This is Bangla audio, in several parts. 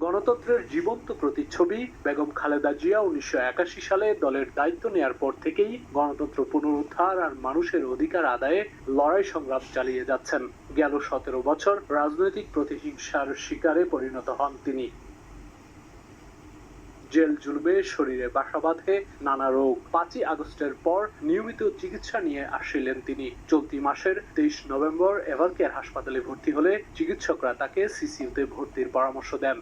গণতন্ত্রের জীবন্ত প্রতিচ্ছবি বেগম খালেদা জিয়া ১৯৮১ সালে দলের দায়িত্ব নেয়ার পর থেকেই গণতন্ত্র পুনরুদ্ধার আর মানুষের অধিকার আদায়ে লড়াই সংগ্রাম চালিয়ে যাচ্ছেন। গেল ১৭ বছর রাজনৈতিক প্রতিহিংসার শিকারে পরিণত হন তিনি। জেল জুলুমে শরীরে বাসা বাঁধে নানা রোগ। ৫ই আগস্টের পর নিয়মিত চিকিৎসা নিয়ে আসছিলেন তিনি। চলতি মাসের ২৩ নভেম্বর এভারকেয়ার হাসপাতালে ভর্তি হলে চিকিৎসকরা তাকে সিসিইউতে ভর্তির পরামর্শ দেন।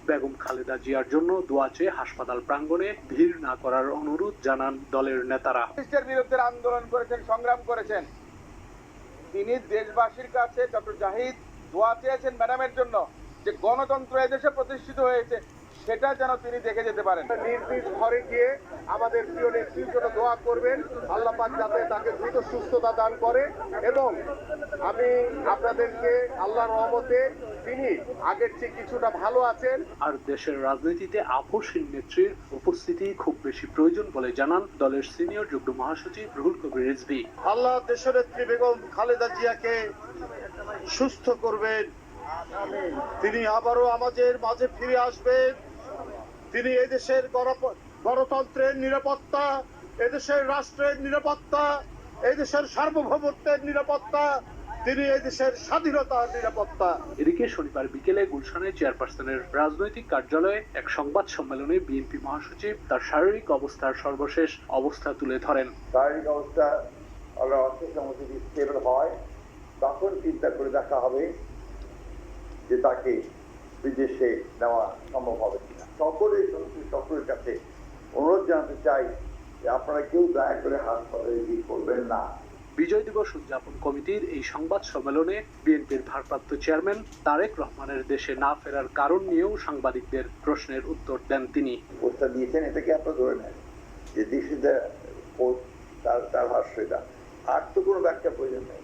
বেগম খালেদা জিয়ার জন্য দোয়া চেয়ে হাসপাতাল প্রাঙ্গণে ভিড় না করার অনুরোধ জানান দলের নেতারা। ব্রিটিশের বিরুদ্ধে আন্দোলন করেছেন, সংগ্রাম করেছেন। তিনি দেশবাসীর কাছে ডক্টর জাহিদ দোয়া চেয়েছেন ম্যাডামের জন্য, যে গণতন্ত্র এদেশে প্রতিষ্ঠিত হয়েছে সেটা যেন তিনি দেখে যেতে পারেন। নিজ নিজ ঘরে গিয়ে আমাদের প্রিয় নেত্রীর জন্য দোয়া করবেন, আল্লাহ পাক যাতে তাকে দ্রুত সুস্থতা দান করে। এবং আমি আপনাদেরকে আল্লাহর রহমতে তিনি আগের চেয়ে কিছুটা ভালো আছেন। আর দেশের রাজনীতিতে আপোষহীন নেত্রীর উপস্থিতি খুব বেশি প্রয়োজন বলে জানান দলের সিনিয়র যুগ্ম মহাসচিব রুহুল কবির রিজভী। আল্লাহ দেশের নেত্রী বেগম খালেদা জিয়াকে সুস্থ করবেন, তিনি আবারও আমাদের মাঝে ফিরে আসবেন। তিনি এদেশের গণতন্ত্রের নিরাপত্তা, এদেশের রাষ্ট্রের নিরাপত্তা, এদেশের সার্বভৌমত্বের নিরাপত্তা, তিনি এদেশের স্বাধীনতার নিরাপত্তা। এদিকে শনিবার বিকেলে গুলশানে চেয়ারপারসনের রাজনৈতিক কার্যালয়ে এক সংবাদ সম্মেলনে বিএনপি মহাসচিব তার শারীরিক অবস্থার সর্বশেষ অবস্থা তুলে ধরেন। শারীরিক অবস্থা যদি স্টেবল হয় তখন চিন্তা করে দেখা হবে যে তাকে বিদেশে নেওয়া সম্ভব হবে কিনা। সকলের কাছে অনুরোধ জানাতে চাই যে আপনারা কেউ দয়া করে হাসপাতালে গিয়ে করবেন না। বিজয় দিবস উদযাপন কমিটির এই সংবাদ সম্মেলনে বিএনপির ভারপ্রাপ্ত চেয়ারম্যান তারেক রহমানের দেশে না ফেরার কারণ নিয়েও সাংবাদিকদের প্রশ্নের উত্তর দেন তিনি। প্রস্তাব দিয়েছেন, এটাকে আপনারা ধরে নেন যে দিস ইজ দ্য তার ভাষ্য, এটা আর তো কোনো ব্যাখ্যা প্রয়োজন নেই।